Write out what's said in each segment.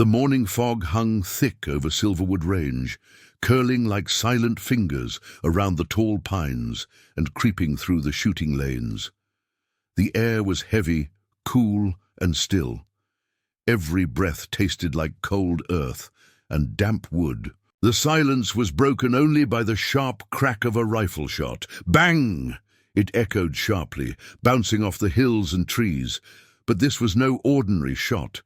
The morning fog hung thick over Silverwood Range, curling like silent fingers around the tall pines and creeping through the shooting lanes. The air was heavy, cool, and still. Every breath tasted like cold earth and damp wood. The silence was broken only by the sharp crack of a rifle shot. Bang! It echoed sharply, bouncing off the hills and trees. But this was no ordinary shot.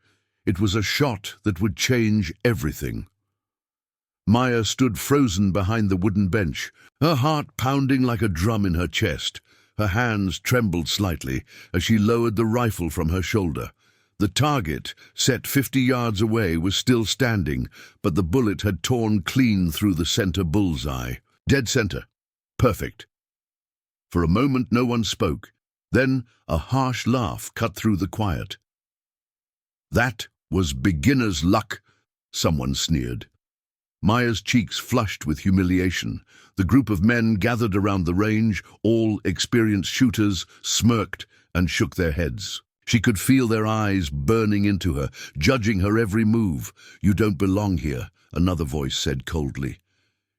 It was a shot that would change everything. Maya stood frozen behind the wooden bench, her heart pounding like a drum in her chest. Her hands trembled slightly as she lowered the rifle from her shoulder. The target, set 50 yards away, was still standing, but the bullet had torn clean through the center bullseye. Dead center. Perfect. For a moment no one spoke. Then a harsh laugh cut through the quiet. "That was beginner's luck," someone sneered. Maya's cheeks flushed with humiliation. The group of men gathered around the range, all experienced shooters, smirked and shook their heads. She could feel their eyes burning into her, judging her every move. "You don't belong here," another voice said coldly.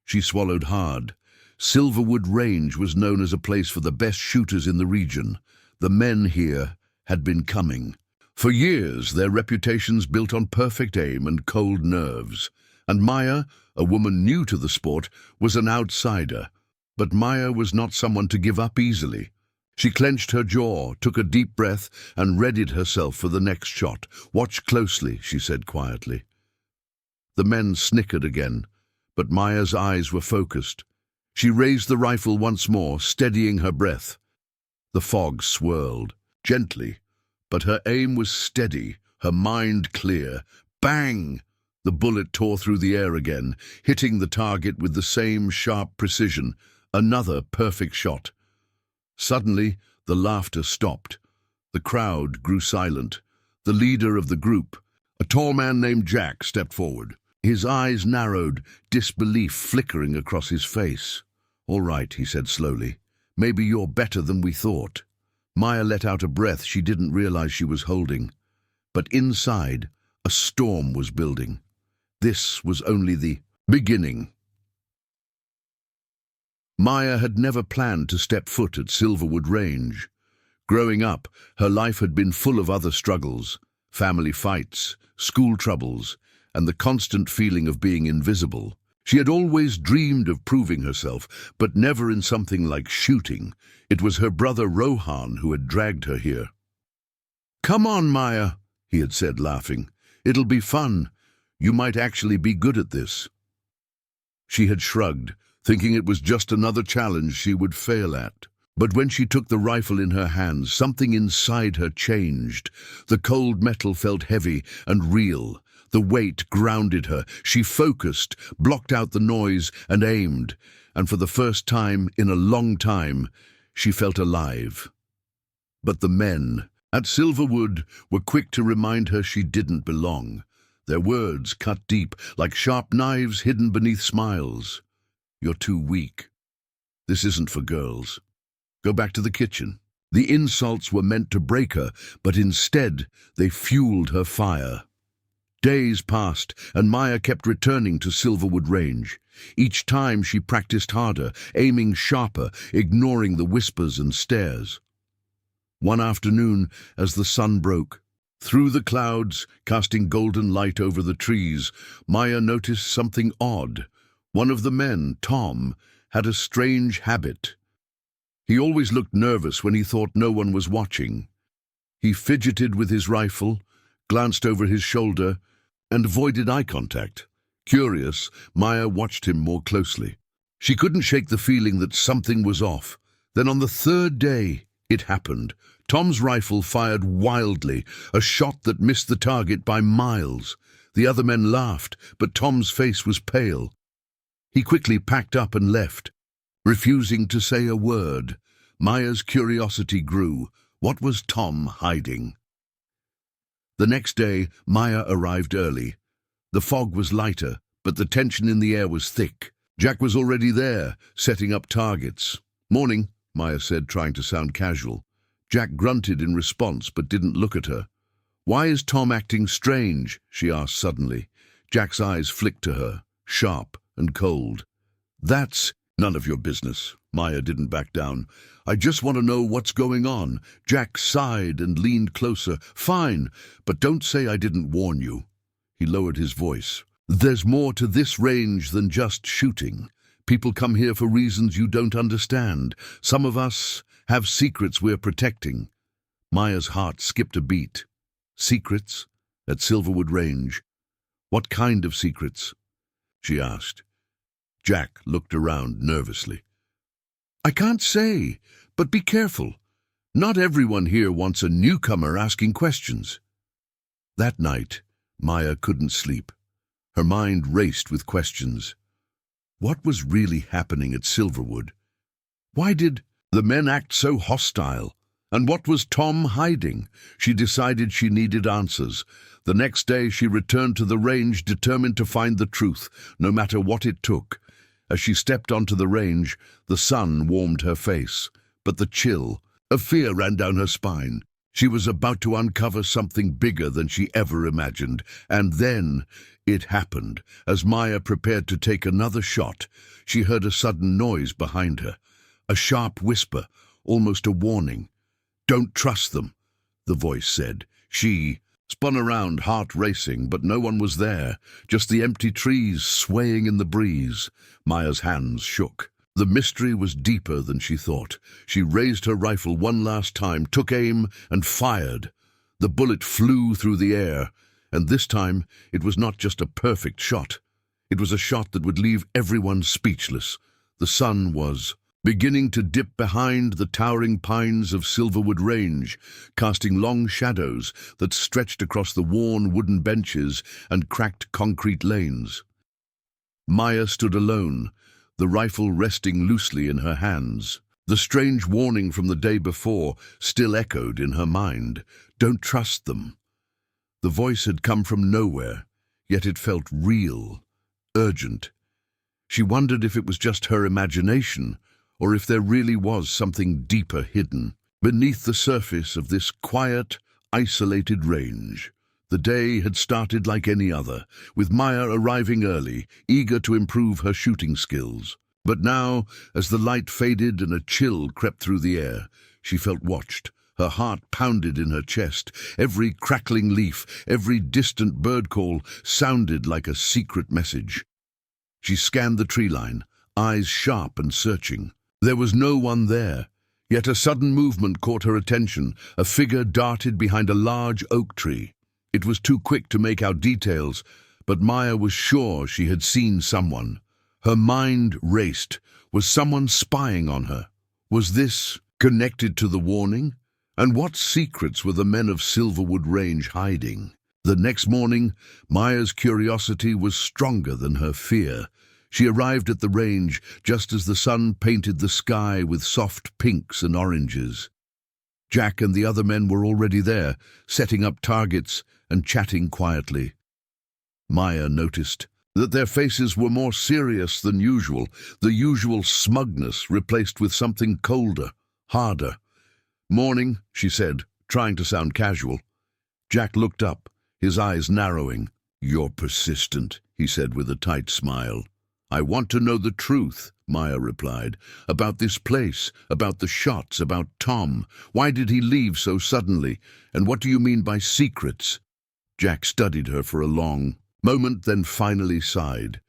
She swallowed hard. Silverwood Range was known as a place for the best shooters in the region. The men here had been coming. For years, their reputations built on perfect aim and cold nerves. And Maya, a woman new to the sport, was an outsider. But Maya was not someone to give up easily. She clenched her jaw, took a deep breath, and readied herself for the next shot. "Watch closely," she said quietly. The men snickered again, but Maya's eyes were focused. She raised the rifle once more, steadying her breath. The fog swirled, gently, but her aim was steady, her mind clear. Bang! The bullet tore through the air again, hitting the target with the same sharp precision. Another perfect shot. Suddenly, the laughter stopped. The crowd grew silent. The leader of the group, a tall man named Jack, stepped forward. His eyes narrowed, disbelief flickering across his face. "All right," he said slowly. "Maybe you're better than we thought." Maya let out a breath she didn't realize she was holding. But inside, a storm was building. This was only the beginning. Maya had never planned to step foot at Silverwood Range. Growing up, her life had been full of other struggles, family fights, school troubles, and the constant feeling of being invisible. She had always dreamed of proving herself, but never in something like shooting. It was her brother Rohan who had dragged her here. "Come on, Maya," he had said, laughing. "It'll be fun. You might actually be good at this." She had shrugged, thinking it was just another challenge she would fail at. But when she took the rifle in her hands, something inside her changed. The cold metal felt heavy and real. The weight grounded her. She focused, blocked out the noise, and aimed. And for the first time in a long time, she felt alive. But the men at Silverwood were quick to remind her she didn't belong. Their words cut deep, like sharp knives hidden beneath smiles. "You're too weak. This isn't for girls. Go back to the kitchen." The insults were meant to break her, but instead they fueled her fire. Days passed, and Maya kept returning to Silverwood Range. Each time she practiced harder, aiming sharper, ignoring the whispers and stares. One afternoon, as the sun broke, through the clouds, casting golden light over the trees, Maya noticed something odd. One of the men, Tom, had a strange habit. He always looked nervous when he thought no one was watching. He fidgeted with his rifle, glanced over his shoulder, and avoided eye contact. Curious, Maya watched him more closely. She couldn't shake the feeling that something was off. Then on the third day, it happened. Tom's rifle fired wildly, a shot that missed the target by miles. The other men laughed, but Tom's face was pale. He quickly packed up and left, refusing to say a word. Maya's curiosity grew. What was Tom hiding? The next day, Maya arrived early. The fog was lighter, but the tension in the air was thick. Jack was already there, setting up targets. "Morning," Maya said, trying to sound casual. Jack grunted in response, but didn't look at her. "Why is Tom acting strange?" she asked suddenly. Jack's eyes flicked to her, sharp and cold. "That's none of your business." Maya didn't back down. "I just want to know what's going on." Jack sighed and leaned closer. "Fine, but don't say I didn't warn you." He lowered his voice. "There's more to this range than just shooting. People come here for reasons you don't understand. Some of us have secrets we're protecting." Maya's heart skipped a beat. Secrets? At Silverwood Range? What kind of secrets? She asked. Jack looked around nervously. "I can't say, but be careful. Not everyone here wants a newcomer asking questions." That night, Maya couldn't sleep. Her mind raced with questions. What was really happening at Silverwood? Why did the men act so hostile? And what was Tom hiding? She decided she needed answers. The next day she returned to the range, determined to find the truth, no matter what it took. As she stepped onto the range, the sun warmed her face, but the chill of fear ran down her spine. She was about to uncover something bigger than she ever imagined, and then it happened. As Maya prepared to take another shot, she heard a sudden noise behind her, a sharp whisper, almost a warning. "Don't trust them," the voice said. She spun around, heart racing, but no one was there, just the empty trees swaying in the breeze. Maya's hands shook. The mystery was deeper than she thought. She raised her rifle one last time, took aim, and fired. The bullet flew through the air, and this time it was not just a perfect shot. It was a shot that would leave everyone speechless. The sun was beginning to dip behind the towering pines of Silverwood Range, casting long shadows that stretched across the worn wooden benches and cracked concrete lanes. Maya stood alone, the rifle resting loosely in her hands. The strange warning from the day before still echoed in her mind. Don't trust them. The voice had come from nowhere, yet it felt real, urgent. She wondered if it was just her imagination, or if there really was something deeper hidden beneath the surface of this quiet, isolated range. The day had started like any other, with Maya arriving early, eager to improve her shooting skills. But now, as the light faded and a chill crept through the air, she felt watched. Her heart pounded in her chest. Every crackling leaf, every distant bird call sounded like a secret message. She scanned the tree line, eyes sharp and searching. There was no one there, yet a sudden movement caught her attention. A figure darted behind a large oak tree. It was too quick to make out details, but Maya was sure she had seen someone. Her mind raced. Was someone spying on her? Was this connected to the warning? And what secrets were the men of Silverwood Range hiding? The next morning, Maya's curiosity was stronger than her fear. She arrived at the range just as the sun painted the sky with soft pinks and oranges. Jack and the other men were already there, setting up targets and chatting quietly. Maya noticed that their faces were more serious than usual, the usual smugness replaced with something colder, harder. "Morning," she said, trying to sound casual. Jack looked up, his eyes narrowing. "You're persistent," he said with a tight smile. "I want to know the truth," Maya replied. "About this place, about the shots, about Tom. Why did he leave so suddenly? And what do you mean by secrets?" Jack studied her for a long moment, then finally sighed.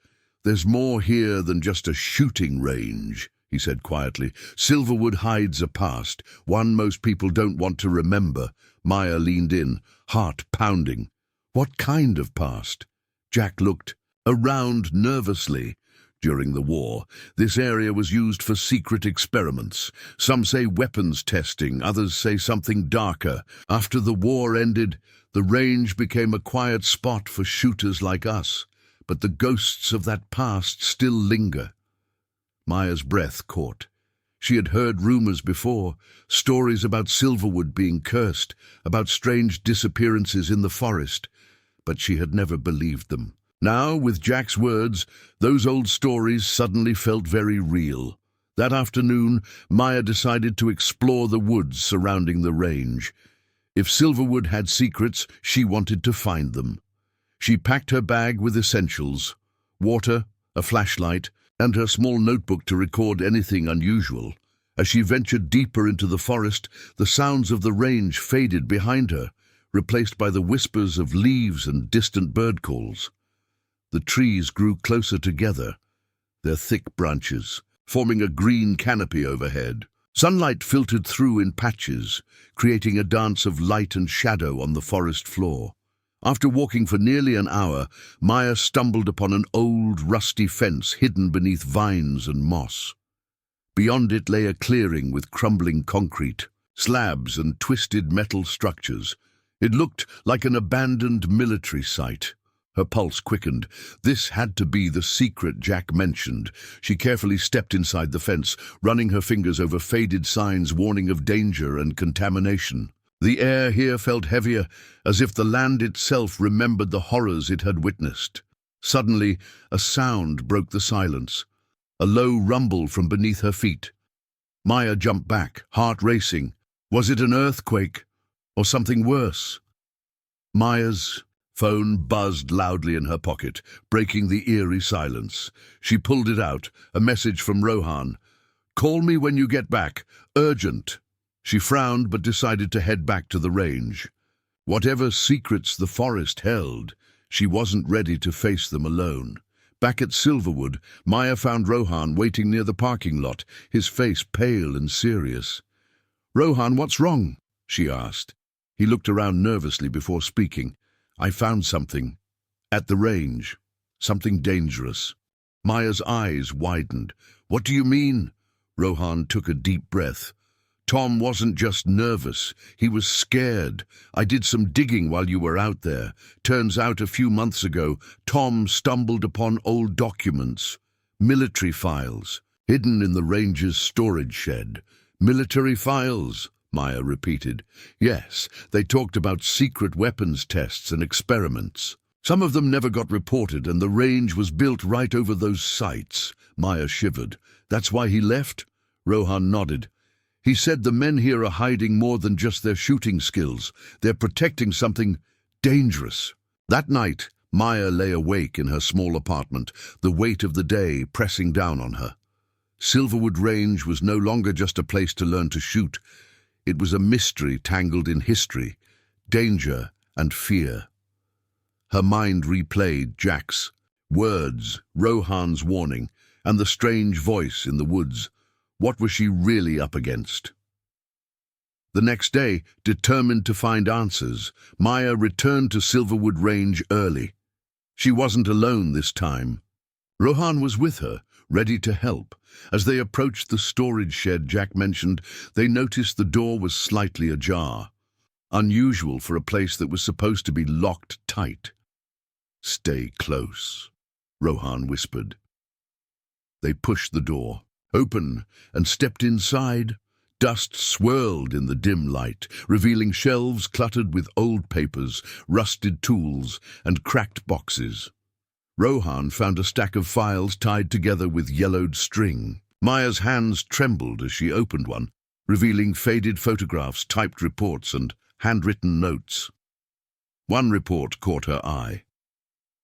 "There's more here than just a shooting range," he said quietly. "Silverwood hides a past, one most people don't want to remember." Maya leaned in, heart pounding. "What kind of past?" Jack looked around nervously. During the war, this area was used for secret experiments. Some say weapons testing, others say something darker. After the war ended, the range became a quiet spot for shooters like us, but the ghosts of that past still linger. Maya's breath caught. She had heard rumors before, stories about Silverwood being cursed, about strange disappearances in the forest, but she had never believed them. Now, with Jack's words, those old stories suddenly felt very real. That afternoon, Maya decided to explore the woods surrounding the range. If Silverwood had secrets, she wanted to find them. She packed her bag with essentials, water, a flashlight, and her small notebook to record anything unusual. As she ventured deeper into the forest, the sounds of the range faded behind her, replaced by the whispers of leaves and distant bird calls. The trees grew closer together, their thick branches forming a green canopy overhead. Sunlight filtered through in patches, creating a dance of light and shadow on the forest floor. After walking for nearly an hour, Maya stumbled upon an old, rusty fence hidden beneath vines and moss. Beyond it lay a clearing with crumbling concrete, slabs and twisted metal structures. It looked like an abandoned military site. Her pulse quickened. This had to be the secret Jack mentioned. She carefully stepped inside the fence, running her fingers over faded signs warning of danger and contamination. The air here felt heavier, as if the land itself remembered the horrors it had witnessed. Suddenly, a sound broke the silence, a low rumble from beneath her feet. Maya jumped back, heart racing. Was it an earthquake, or something worse? Maya's phone buzzed loudly in her pocket, breaking the eerie silence. She pulled it out, a message from Rohan. "Call me when you get back. Urgent." She frowned but decided to head back to the range. Whatever secrets the forest held, she wasn't ready to face them alone. Back at Silverwood, Maya found Rohan waiting near the parking lot, his face pale and serious. "Rohan, what's wrong?" she asked. He looked around nervously before speaking. "I found something. At the range. Something dangerous." Maya's eyes widened. "What do you mean?" Rohan took a deep breath. "Tom wasn't just nervous. He was scared. I did some digging while you were out there. Turns out a few months ago, Tom stumbled upon old documents, military files, hidden in the range's storage shed." "Military files?" Maya repeated. "Yes, they talked about secret weapons tests and experiments. Some of them never got reported, and the range was built right over those sites." Maya shivered. "That's why he left?" Rohan nodded. "He said the men here are hiding more than just their shooting skills. They're protecting something dangerous." That night, Maya lay awake in her small apartment, the weight of the day pressing down on her. Silverwood Range was no longer just a place to learn to shoot. It was a mystery tangled in history, danger, and fear. Her mind replayed Jack's words, Rohan's warning, and the strange voice in the woods. What was she really up against? The next day, determined to find answers, Maya returned to Silverwood Range early. She wasn't alone this time. Rohan was with her, ready to help. As they approached the storage shed Jack mentioned, they noticed the door was slightly ajar, unusual for a place that was supposed to be locked tight. "Stay close," Rohan whispered. They pushed the door open and stepped inside. Dust swirled in the dim light, revealing shelves cluttered with old papers, rusted tools, and cracked boxes. Rohan found a stack of files tied together with yellowed string. Maya's hands trembled as she opened one, revealing faded photographs, typed reports, and handwritten notes. One report caught her eye.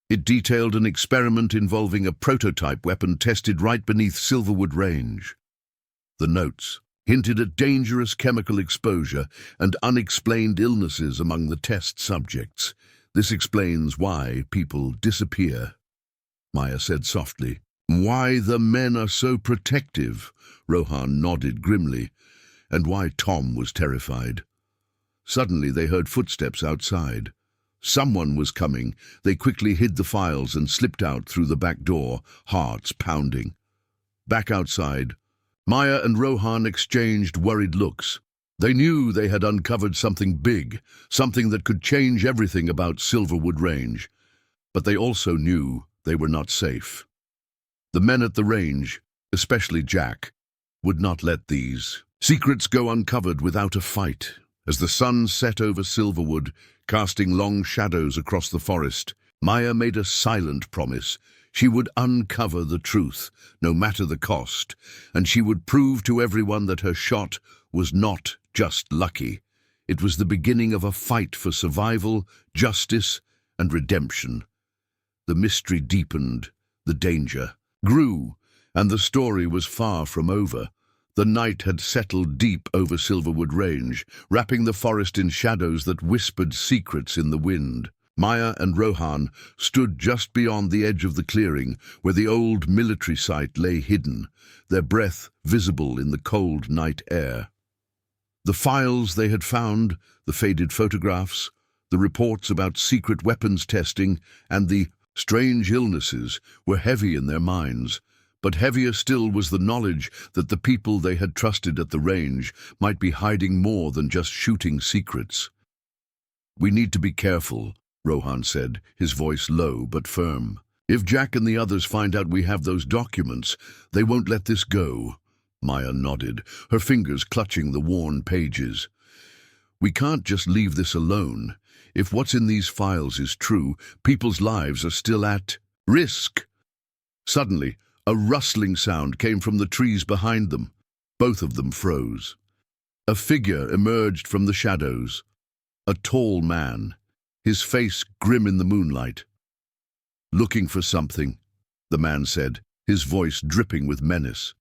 It detailed an experiment involving a prototype weapon tested right beneath Silverwood Range. The notes hinted at dangerous chemical exposure and unexplained illnesses among the test subjects. "This explains why people disappear," Maya said softly. "Why the men are so protective," Rohan nodded grimly, "and why Tom was terrified." Suddenly they heard footsteps outside. Someone was coming. They quickly hid the files and slipped out through the back door, hearts pounding. Back outside, Maya and Rohan exchanged worried looks. They knew they had uncovered something big, something that could change everything about Silverwood Range. But they also knew they were not safe. The men at the range, especially Jack, would not let these secrets go uncovered without a fight. As the sun set over Silverwood, casting long shadows across the forest, Maya made a silent promise. She would uncover the truth, no matter the cost, and she would prove to everyone that her shot was not just lucky. It was the beginning of a fight for survival, justice, and redemption. The mystery deepened, the danger grew, and the story was far from over. The night had settled deep over Silverwood Range, wrapping the forest in shadows that whispered secrets in the wind. Maya and Rohan stood just beyond the edge of the clearing, where the old military site lay hidden, their breath visible in the cold night air. The files they had found, the faded photographs, the reports about secret weapons testing, and the strange illnesses were heavy in their minds. But heavier still was the knowledge that the people they had trusted at the range might be hiding more than just shooting secrets. "We need to be careful," Rohan said, his voice low but firm. "If Jack and the others find out we have those documents, they won't let this go." Maya nodded, her fingers clutching the worn pages. "We can't just leave this alone. If what's in these files is true, people's lives are still at risk." Suddenly, a rustling sound came from the trees behind them. Both of them froze. A figure emerged from the shadows. A tall man, his face grim in the moonlight. "Looking for something," the man said, his voice dripping with menace.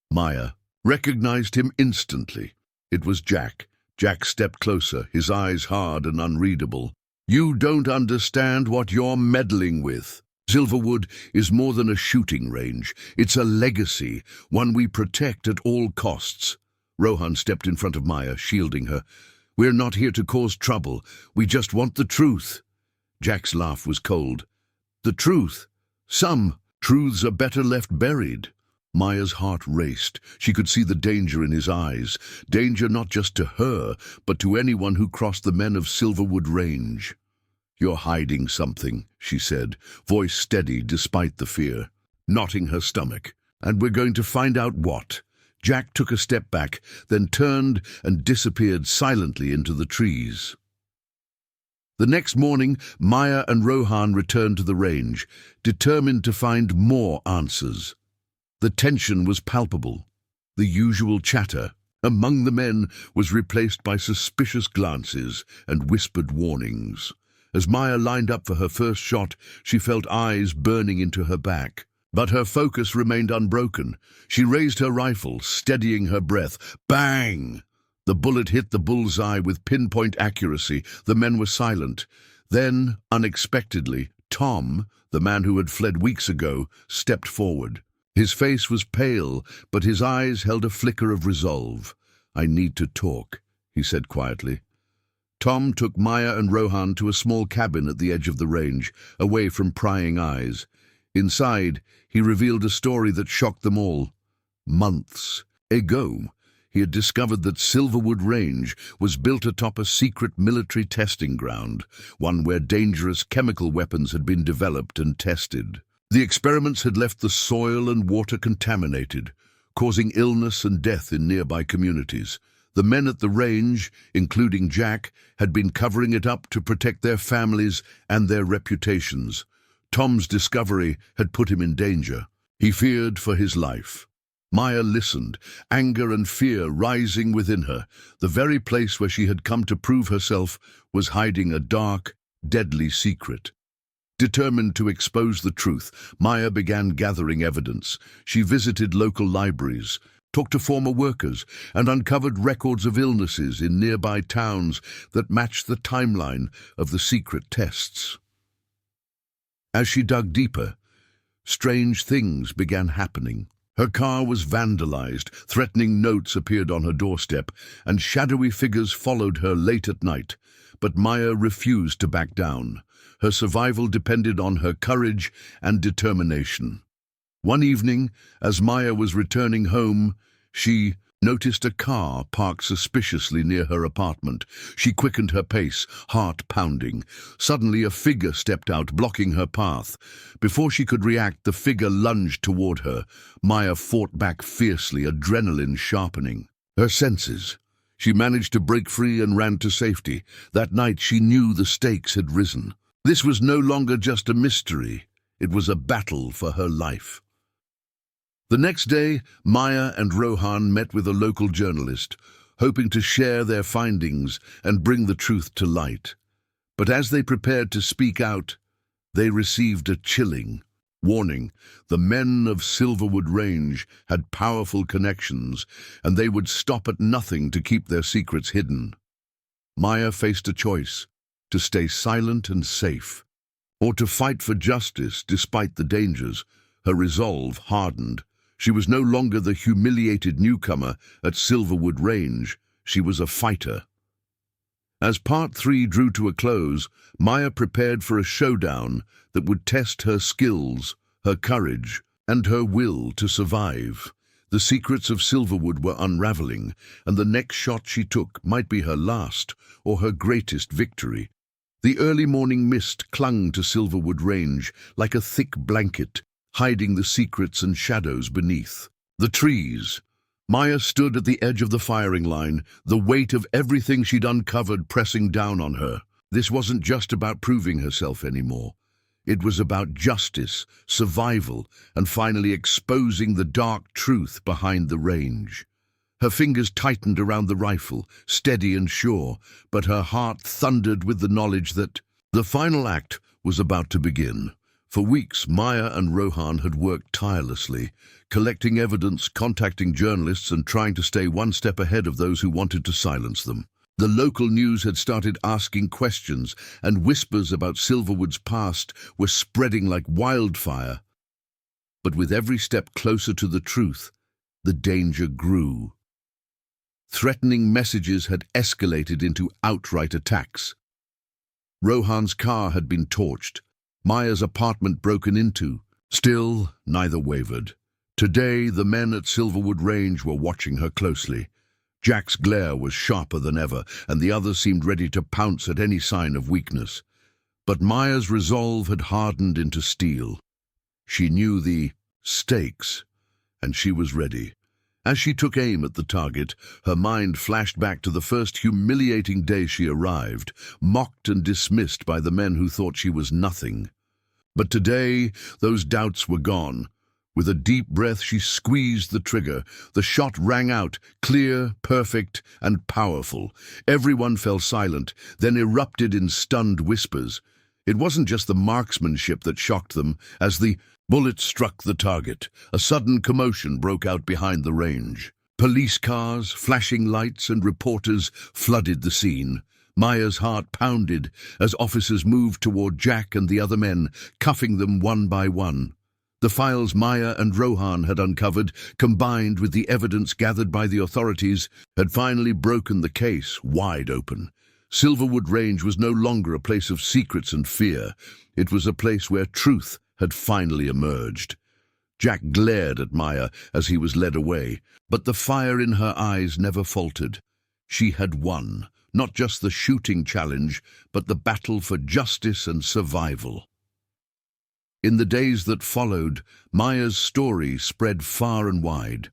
Maya recognized him instantly. It was Jack. Jack stepped closer, his eyes hard and unreadable. "You don't understand what you're meddling with. Silverwood is more than a shooting range. It's a legacy, one we protect at all costs." Rohan stepped in front of Maya, shielding her. "We're not here to cause trouble. We just want the truth." Jack's laugh was cold. "The truth? Some truths are better left buried." Maya's heart raced. She could see the danger in his eyes. Danger not just to her, but to anyone who crossed the men of Silverwood Range. "You're hiding something," she said, voice steady despite the fear, knotting her stomach. "And we're going to find out what." Jack took a step back, then turned and disappeared silently into the trees. The next morning, Maya and Rohan returned to the range, determined to find more answers. The tension was palpable. The usual chatter among the men was replaced by suspicious glances and whispered warnings. As Maya lined up for her first shot, she felt eyes burning into her back. But her focus remained unbroken. She raised her rifle, steadying her breath. Bang! The bullet hit the bullseye with pinpoint accuracy. The men were silent. Then, unexpectedly, Tom, the man who had fled weeks ago, stepped forward. His face was pale, but his eyes held a flicker of resolve. "I need to talk," he said quietly. Tom took Maya and Rohan to a small cabin at the edge of the range, away from prying eyes. Inside, he revealed a story that shocked them all. Months ago, he had discovered that Silverwood Range was built atop a secret military testing ground, one where dangerous chemical weapons had been developed and tested. The experiments had left the soil and water contaminated, causing illness and death in nearby communities. The men at the range, including Jack, had been covering it up to protect their families and their reputations. Tom's discovery had put him in danger. He feared for his life. Maya listened, anger and fear rising within her. The very place where she had come to prove herself was hiding a dark, deadly secret. Determined to expose the truth, Maya began gathering evidence. She visited local libraries, talked to former workers, and uncovered records of illnesses in nearby towns that matched the timeline of the secret tests. As she dug deeper, strange things began happening. Her car was vandalized, threatening notes appeared on her doorstep, and shadowy figures followed her late at night. But Maya refused to back down. Her survival depended on her courage and determination. One evening, as Maya was returning home, she noticed a car parked suspiciously near her apartment. She quickened her pace, heart pounding. Suddenly, a figure stepped out, blocking her path. Before she could react, the figure lunged toward her. Maya fought back fiercely, adrenaline sharpening her senses. She managed to break free and ran to safety. That night, she knew the stakes had risen. This was no longer just a mystery. It was a battle for her life. The next day, Maya and Rohan met with a local journalist. hoping to share their findings and bring the truth to light. But as they prepared to speak out, they received a chilling warning. The men of Silverwood Range had powerful connections, and they would stop at nothing to keep their secrets hidden. Maya faced a choice: to stay silent and safe, or to fight for justice despite the dangers. Her resolve hardened. She was no longer the humiliated newcomer at Silverwood Range. She was a fighter. As Part 3 drew to a close, Maya prepared for a showdown that would test her skills, her courage, and her will to survive. The secrets of Silverwood were unraveling, and the next shot she took might be her last or her greatest victory. The early morning mist clung to Silverwood Range like a thick blanket, hiding the secrets and shadows beneath. The trees. Maya stood at the edge of the firing line, the weight of everything she'd uncovered pressing down on her. This wasn't just about proving herself anymore. It was about justice, survival, and finally exposing the dark truth behind the range. Her fingers tightened around the rifle, steady and sure, but her heart thundered with the knowledge that the final act was about to begin. For weeks, Maya and Rohan had worked tirelessly, collecting evidence, contacting journalists, and trying to stay one step ahead of those who wanted to silence them. The local news had started asking questions, and whispers about Silverwood's past were spreading like wildfire. But with every step closer to the truth, the danger grew. Threatening messages had escalated into outright attacks. Rohan's car had been torched, Maya's apartment broken into. Still, neither wavered. Today, the men at Silverwood Range were watching her closely. Jack's glare was sharper than ever, and the others seemed ready to pounce at any sign of weakness. But Maya's resolve had hardened into steel. She knew the stakes, and she was ready. As she took aim at the target, her mind flashed back to the first humiliating day she arrived, mocked and dismissed by the men who thought she was nothing. But today, those doubts were gone. With a deep breath, she squeezed the trigger. The shot rang out, clear, perfect, and powerful. Everyone fell silent, then erupted in stunned whispers. It wasn't just the marksmanship that shocked them. As the bullet struck the target, a sudden commotion broke out behind the range. Police cars, flashing lights, and reporters flooded the scene. Maya's heart pounded as officers moved toward Jack and the other men, cuffing them one by one. The files Maya and Rohan had uncovered, combined with the evidence gathered by the authorities, had finally broken the case wide open. Silverwood Range was no longer a place of secrets and fear. It was a place where truth had finally emerged. Jack glared at Maya as he was led away, but the fire in her eyes never faltered. She had won, not just the shooting challenge, but the battle for justice and survival. In the days that followed, Maya's story spread far and wide.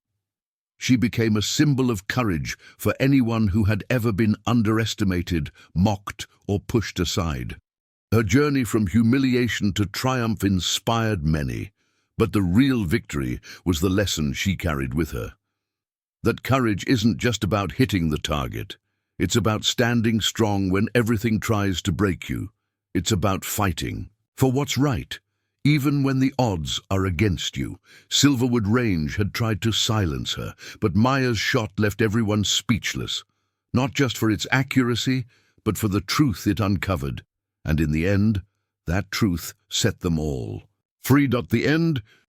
She became a symbol of courage for anyone who had ever been underestimated, mocked, or pushed aside. Her journey from humiliation to triumph inspired many, but the real victory was the lesson she carried with her. That courage isn't just about hitting the target. It's about standing strong when everything tries to break you. It's about fighting for what's right, even when the odds are against you. Silverwood Range had tried to silence her, but Maya's shot left everyone speechless, not just for its accuracy, but for the truth it uncovered. And in the end, that truth set them all free. The end